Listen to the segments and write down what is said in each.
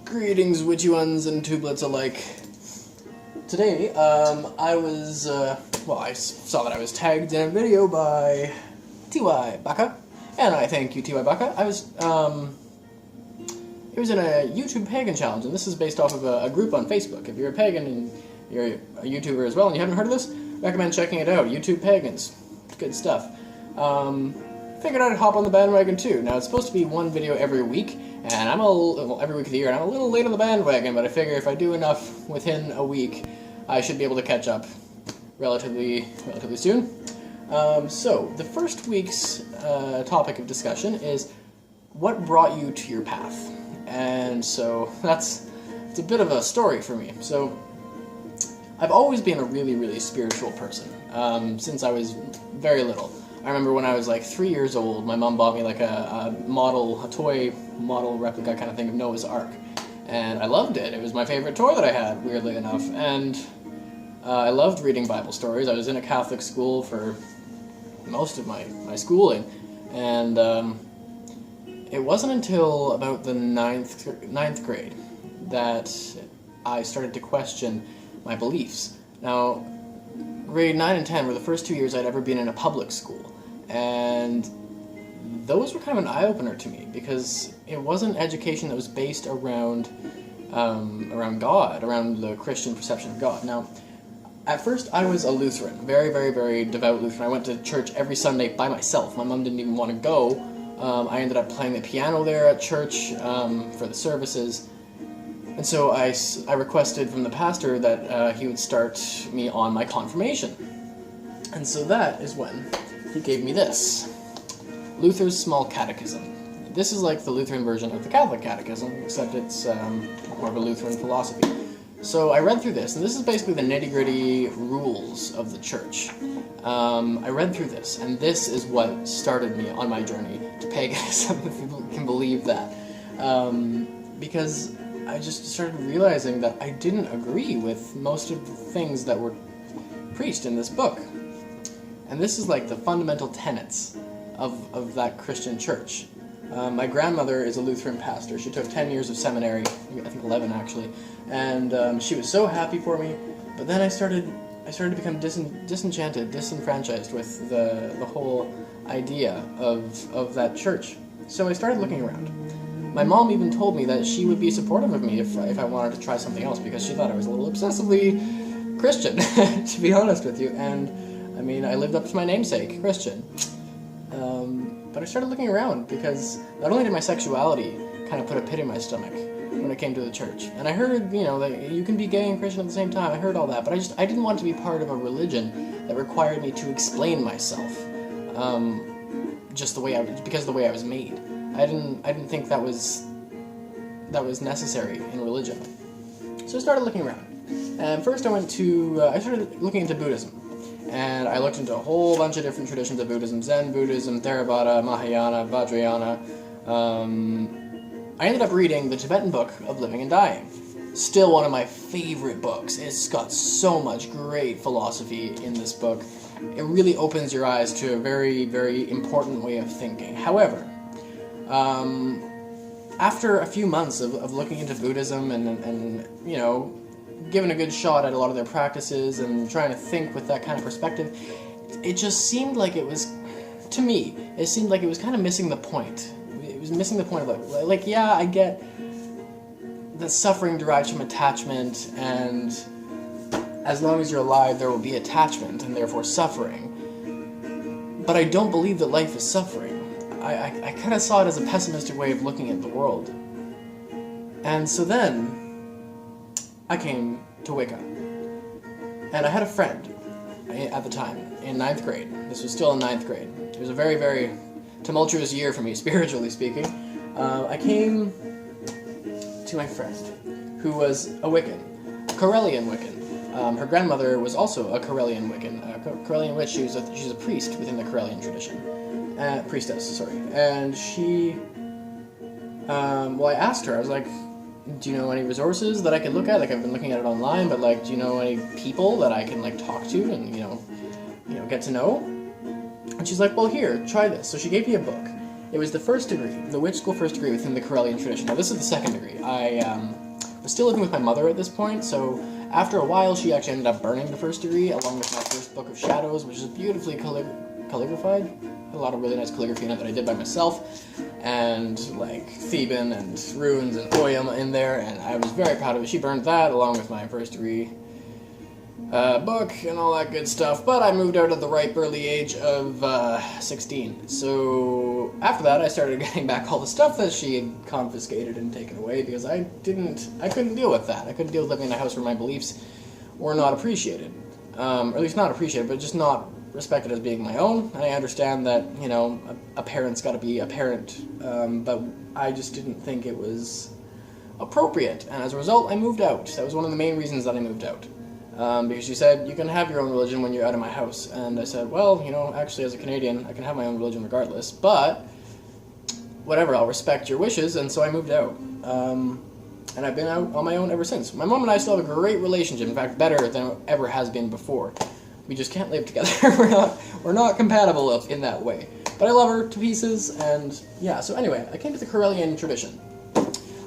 Greetings, witchy ones and tubelets alike. Today, I saw that I was tagged in a video by Ty Baka, and I thank you, Ty Baka. It was in a YouTube pagan challenge, and this is based off of a group on Facebook. If you're a pagan and you're a YouTuber as well, and you haven't heard of this, recommend checking it out. YouTube Pagans. Good stuff. Figured I'd hop on the bandwagon too. Now, it's supposed to be one video every week, and every week of the year, and I'm a little late on the bandwagon, but I figure if I do enough within a week, I should be able to catch up relatively soon. So, the first week's topic of discussion is what brought you to your path. And so, it's a bit of a story for me. So, I've always been a really spiritual person, since I was very little. I remember when I was like 3 years old, my mom bought me like a toy model replica kind of thing of Noah's Ark. And I loved it. It was my favorite toy that I had, weirdly enough. And I loved reading Bible stories. I was in a Catholic school for most of my schooling. And it wasn't until about the ninth grade that I started to question my beliefs. Now, grade 9 and 10 were the first 2 years I'd ever been in a public school, and those were kind of an eye-opener to me, because it wasn't education that was based around God, around the Christian perception of God. Now, at first I was a Lutheran, very devout Lutheran. I went to church every Sunday by myself. My mom didn't even want to go. I ended up playing the piano there at church for the services. And so I requested from the pastor that he would start me on my confirmation. And so that is when he gave me this, Luther's Small Catechism. This is like the Lutheran version of the Catholic Catechism, except it's more of a Lutheran philosophy. So I read through this, and this is basically the nitty-gritty rules of the church. I read through this, and this is what started me on my journey to paganism, if you can believe that. Because I just started realizing that I didn't agree with most of the things that were preached in this book. And this is like the fundamental tenets of that Christian church. My grandmother is a Lutheran pastor. She took 10 years of seminary, I think 11 actually, and she was so happy for me. But then I started to become disenfranchised with the whole idea of that church. So I started looking around. My mom even told me that she would be supportive of me if I wanted to try something else, because she thought I was a little obsessively Christian, to be honest with you. And, I mean, I lived up to my namesake, Christian. But I started looking around, because not only did my sexuality kind of put a pit in my stomach when it came to the church, and I heard, that you can be gay and Christian at the same time. I heard all that, but I didn't want to be part of a religion that required me to explain myself, because of the way I was made. I didn't think that was necessary in religion. So I started looking around. And first I started looking into Buddhism. And I looked into a whole bunch of different traditions of Buddhism: Zen Buddhism, Theravada, Mahayana, Vajrayana. I ended up reading the Tibetan Book of Living and Dying. Still one of my favorite books. It's got so much great philosophy in this book. It really opens your eyes to a very important way of thinking. However, after a few months of looking into Buddhism and giving a good shot at a lot of their practices and trying to think with that kind of perspective, it just seemed like it was kind of missing the point. It was missing the point of yeah, I get that suffering derives from attachment, and as long as you're alive there will be attachment and therefore suffering. But I don't believe that life is suffering. I kind of saw it as a pessimistic way of looking at the world. And so then, I came to Wicca. And I had a friend at the time, in 9th grade. This was still in 9th grade. It was a very tumultuous year for me, spiritually speaking. I came to my friend, who was a Wiccan, a Karelian Wiccan. Her grandmother was also a Karelian Wiccan, a Karelian witch. She's a priest within the Karelian tradition. Priestess, sorry. And she, I asked her, I was like, do you know any resources that I could look at? Like, I've been looking at it online, but, do you know any people that I can, talk to and, get to know? And she's like, well, here, try this. So she gave me a book, It was the first degree, the witch school first degree within the Corellian tradition. Now this is the second degree. I was still living with my mother at this point, so after a while she actually ended up burning the first degree along with my first book of Shadows, which is beautifully calligraphied. A lot of really nice calligraphy in it that I did by myself, and like Theban and runes and poem in there, and I was very proud of it. She burned that along with my first degree book and all that good stuff, but I moved out at the ripe early age of 16. So after that I started getting back all the stuff that she had confiscated and taken away, because I couldn't deal with that. I couldn't deal with living in a house where my beliefs were not appreciated. Or at least not appreciated, but just not respected as being my own. And I understand that, you know, a parent's got to be a parent, but I just didn't think it was appropriate, and as a result I moved out. That was one of the main reasons that I moved out. Because she said, you can have your own religion when you're out of my house. And I said, well, you know, actually as a Canadian, I can have my own religion regardless, but whatever, I'll respect your wishes, and so I moved out. And I've been out on my own ever since. My mom and I still have a great relationship, in fact, better than it ever has been before. We just can't live together. we're not compatible in that way. But I love her to pieces, and yeah, so anyway, I came to the Corellian tradition.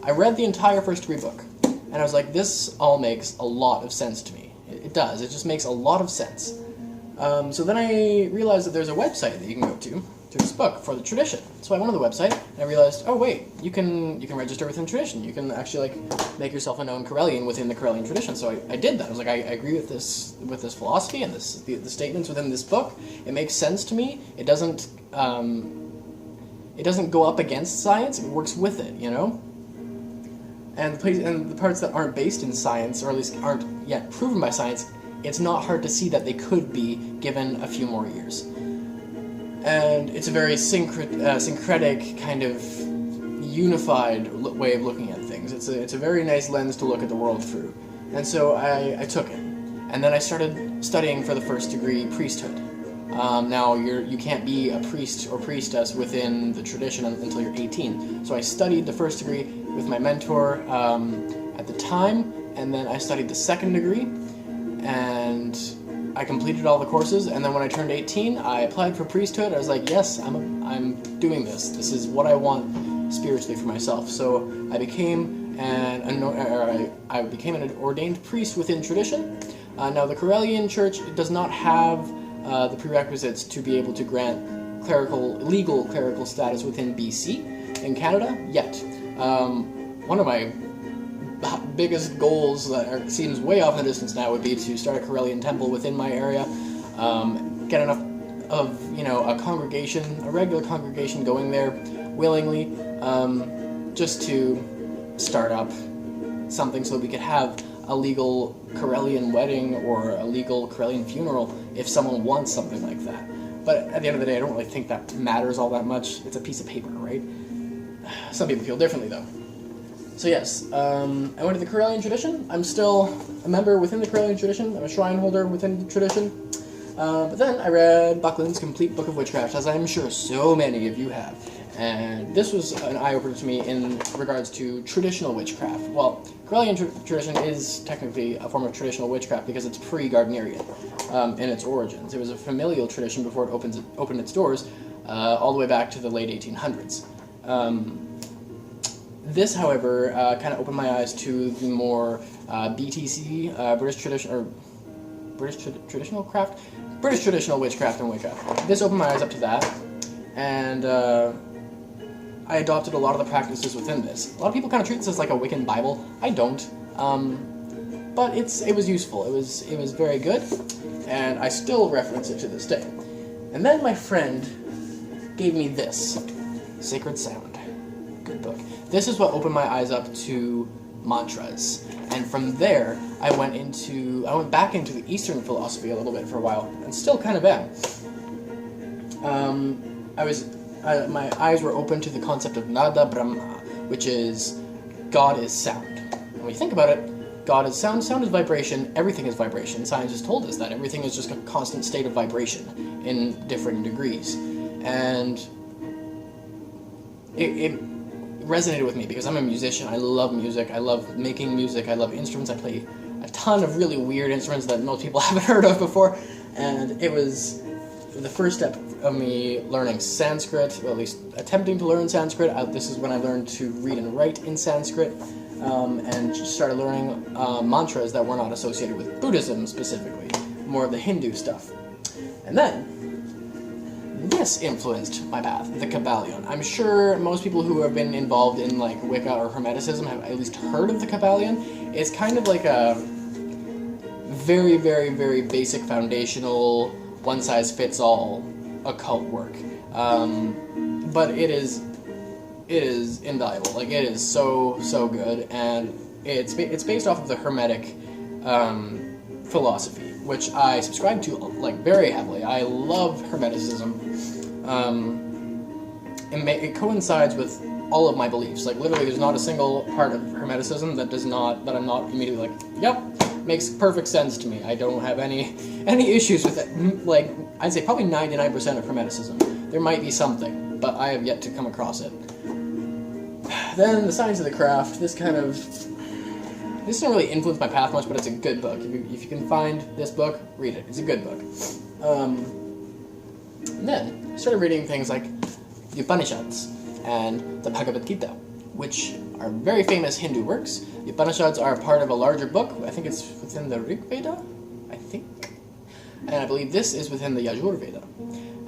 I read the entire first degree book, and I was like, this all makes a lot of sense to me. It does. It just makes a lot of sense. So then I realized that there's a website that you can go to this book for the tradition. So I went on the website and I realized, oh wait, you can register within tradition. You can actually like make yourself a known Corellian within the Corellian tradition. So I did that. I was like, I agree with this philosophy and the statements within this book. It makes sense to me. It doesn't go up against science. It works with it, you know. And the parts that aren't based in science, or at least aren't yet proven by science, it's not hard to see that they could be given a few more years. And it's a very syncretic, kind of unified way of looking at things. It's a very nice lens to look at the world through. And so I took it. And then I started studying for the first degree priesthood. Now, you can't be a priest or priestess within the tradition until you're 18. So I studied the first degree with my mentor at the time, and then I studied the second degree, and I completed all the courses, and then when I turned 18, I applied for priesthood. I was like, yes, I'm doing this. This is what I want spiritually for myself. So I became an ordained priest within tradition. Now, the Corellian Church does not have the prerequisites to be able to grant legal clerical status within BC in Canada yet. One of my biggest goals that seems way off in the distance now would be to start a Corellian temple within my area, get enough of, you know, a regular congregation going there willingly, just to start up something so that we could have a legal Corellian wedding or a legal Corellian funeral if someone wants something like that. But at the end of the day, I don't really think that matters all that much. It's a piece of paper, right? Some people feel differently, though. So yes, I went to the Corellian tradition. I'm still a member within the Corellian tradition. I'm a shrine holder within the tradition. But then I read Buckland's Complete Book of Witchcraft, as I'm sure so many of you have. And this was an eye-opener to me in regards to traditional witchcraft. Well, Corellian tradition is technically a form of traditional witchcraft because it's pre-Gardnerian in its origins. It was a familial tradition before it opened its doors all the way back to the late 1800s. This, however, kind of opened my eyes to the more BTC, British traditional witchcraft and witchcraft. This opened my eyes up to that, and I adopted a lot of the practices within this. A lot of people kind of treat this as like a Wiccan Bible. I don't, but it was useful. It was very good, and I still reference it to this day. And then my friend gave me this, Sacred Sound. Good book. This is what opened my eyes up to mantras, and from there I went back into the Eastern philosophy a little bit for a while, and still kind of am. My eyes were open to the concept of Nada Brahma, which is God is sound. When we think about it, God is sound, sound is vibration, everything is vibration. Science has told us that everything is just a constant state of vibration in different degrees, and it resonated with me because I'm a musician. I love music. I love making music. I love instruments. I play a ton of really weird instruments that most people haven't heard of before, and it was the first step of me learning Sanskrit, or at least attempting to learn Sanskrit. This is when I learned to read and write in Sanskrit, and started learning mantras that were not associated with Buddhism specifically, more of the Hindu stuff. And then, this influenced my path, the Kybalion. I'm sure most people who have been involved in like Wicca or Hermeticism have at least heard of the Kybalion. It's kind of like a very, very, very basic, foundational, one-size-fits-all occult work. But it is invaluable. Like, it is so good, and it's based off of the Hermetic philosophy, which I subscribe to like very heavily. I love Hermeticism. It coincides with all of my beliefs. Like, literally, there's not a single part of Hermeticism that I'm not immediately like, yep, makes perfect sense to me. I don't have any issues with it. Like, I'd say probably 99% of Hermeticism. There might be something, but I have yet to come across it. Then the Science of the Craft. This didn't really influence my path much, but it's a good book. If you can find this book, read it. It's a good book. And then I started reading things like the Upanishads and the Bhagavad Gita, which are very famous Hindu works. The Upanishads are part of a larger book. I think it's within the Rig Veda, I think. And I believe this is within the Yajur Veda.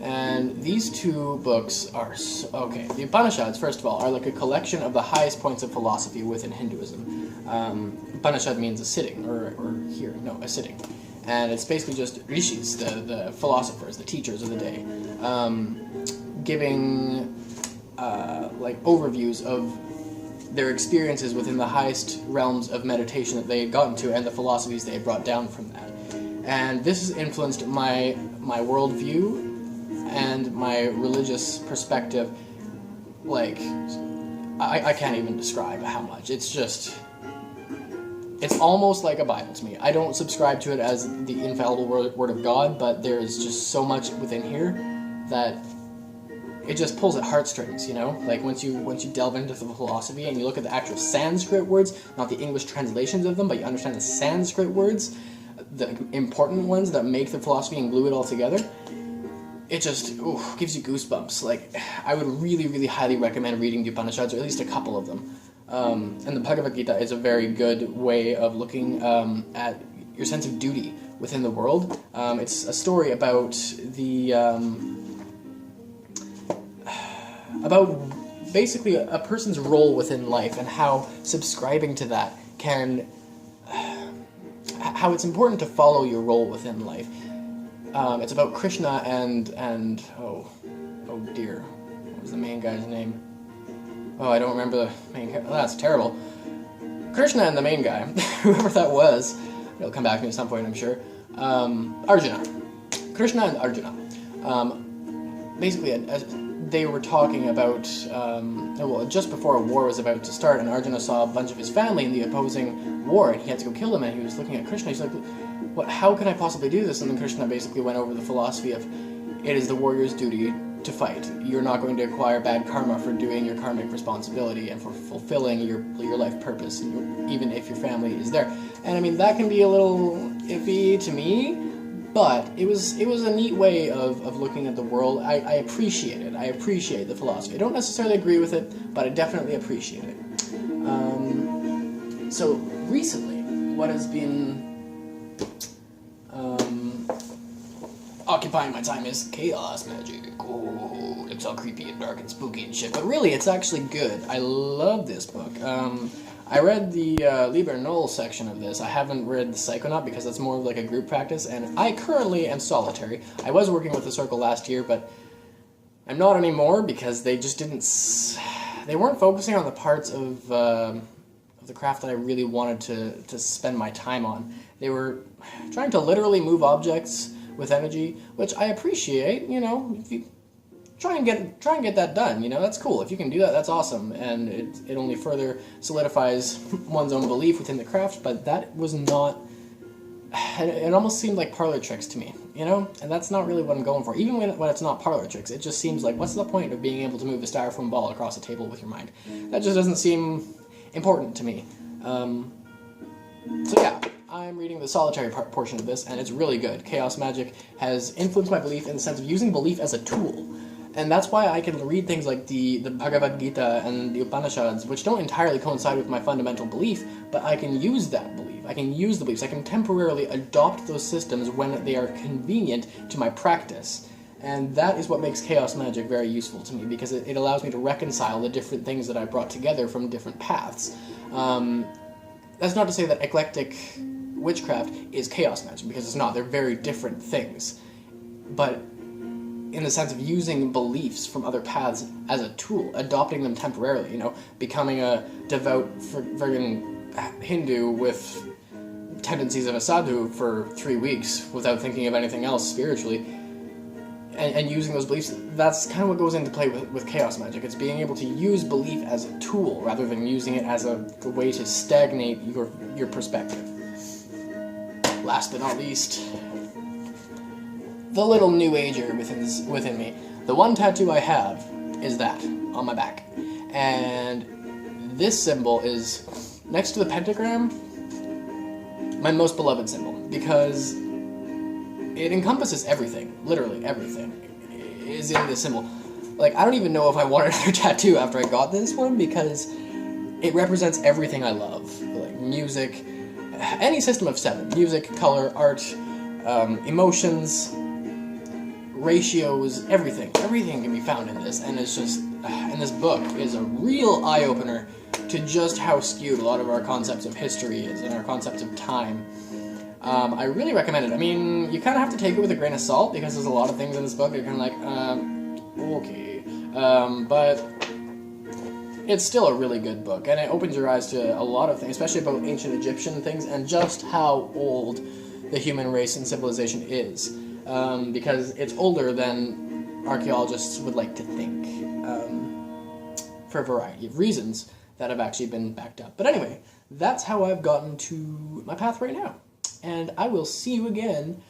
And these two books are okay. The Upanishads, first of all, are like a collection of the highest points of philosophy within Hinduism. Upanishad means a sitting, a sitting. And it's basically just rishis, the philosophers, the teachers of the day, giving like overviews of their experiences within the highest realms of meditation that they had gotten to and the philosophies they had brought down from that. And this has influenced my worldview and my religious perspective. Like, I can't even describe how much. It's almost like a Bible to me. I don't subscribe to it as the infallible word of God, but there is just so much within here that it just pulls at heartstrings, you know? Like, once you delve into the philosophy and you look at the actual Sanskrit words, not the English translations of them, but you understand the Sanskrit words, the important ones that make the philosophy and glue it all together, it just gives you goosebumps. Like, I would really, really highly recommend reading the Upanishads, or at least a couple of them. And the Bhagavad Gita is a very good way of looking at your sense of duty within the world. It's a story about about basically a person's role within life and how subscribing to that can, how it's important to follow your role within life. It's about Krishna and oh dear, what was the main guy's name? Oh, I don't remember the main character. Oh, that's terrible. Krishna and the main guy, whoever that was, it'll come back to me at some point, I'm sure. Arjuna. Krishna and Arjuna. Basically, they were talking about, just before a war was about to start, and Arjuna saw a bunch of his family in the opposing war, and he had to go kill them, and he was looking at Krishna. He's like, how can I possibly do this? And then Krishna basically went over the philosophy of, it is the warrior's duty to fight. You're not going to acquire bad karma for doing your karmic responsibility and for fulfilling your life purpose, even if your family is there. And I mean, that can be a little iffy to me, but it was a neat way of looking at the world. I appreciate it. I appreciate the philosophy. I don't necessarily agree with it, but I definitely appreciate it. So recently, what has been occupying my time is chaos magic. Oh, it's all creepy and dark and spooky and shit. But really, it's actually good. I love this book. I read the Liber Null section of this. I haven't read the Psychonaut because that's more of like a group practice, and I currently am solitary. I was working with the Circle last year, but I'm not anymore because they just didn't... They weren't focusing on the parts of the craft that I really wanted to spend my time on. They were trying to literally move objects with energy, which I appreciate. You know, if you try and get that done, you know, that's cool. If you can do that, that's awesome, and it only further solidifies one's own belief within the craft. But that was not. It almost seemed like parlor tricks to me, you know, and that's not really what I'm going for. Even when it's not parlor tricks, it just seems like, what's the point of being able to move a styrofoam ball across a table with your mind? That just doesn't seem important to me. So yeah, I'm reading the solitary portion of this, and it's really good. Chaos magic has influenced my belief in the sense of using belief as a tool. And that's why I can read things like the Bhagavad Gita and the Upanishads, which don't entirely coincide with my fundamental belief, but I can use that belief. I can use the beliefs. I can temporarily adopt those systems when they are convenient to my practice. And that is what makes chaos magic very useful to me, because it allows me to reconcile the different things that I brought together from different paths. That's not to say that eclectic witchcraft is chaos magic, because it's not. They're very different things. But in the sense of using beliefs from other paths as a tool, adopting them temporarily, you know, becoming a devout friggin' Hindu with tendencies of a sadhu for 3 weeks without thinking of anything else spiritually, and using those beliefs, that's kind of what goes into play with chaos magic. It's being able to use belief as a tool rather than using it as a way to stagnate your perspective. Last but not least, the little new ager within me. The one tattoo I have is that on my back, and this symbol is next to the pentagram, my most beloved symbol, because it encompasses everything. Literally everything is in this symbol. Like, I don't even know if I want another tattoo after I got this one, because it represents everything I love, like music, any system of 7, music, color, art, emotions, ratios, everything can be found in this, and it's just, and this book is a real eye-opener to just how skewed a lot of our concepts of history is, and our concepts of time. I really recommend it. I mean, you kind of have to take it with a grain of salt, because there's a lot of things in this book that you're kind of like, okay, but it's still a really good book, and it opens your eyes to a lot of things, especially about ancient Egyptian things, and just how old the human race and civilization is. Because it's older than archaeologists would like to think, for a variety of reasons that have actually been backed up. But anyway, that's how I've gotten to my path right now. And I will see you again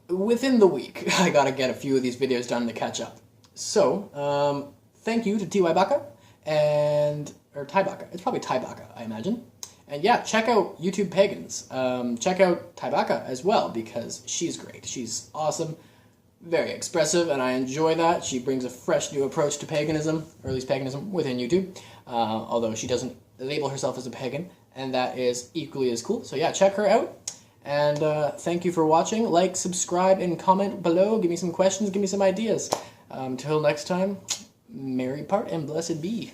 within the week. I gotta get a few of these videos done to catch up. So, thank you to Ty Baka, or Ty Baka. It's probably Ty Baka, I imagine. And yeah, check out YouTube Pagans. Check out Ty Baka as well, because she's great. She's awesome, very expressive, and I enjoy that. She brings a fresh new approach to paganism, or at least paganism within YouTube, although she doesn't label herself as a pagan, and that is equally as cool. So yeah, check her out, and thank you for watching. Like, subscribe, and comment below. Give me some questions, give me some ideas. Till next time, merry part and blessed be.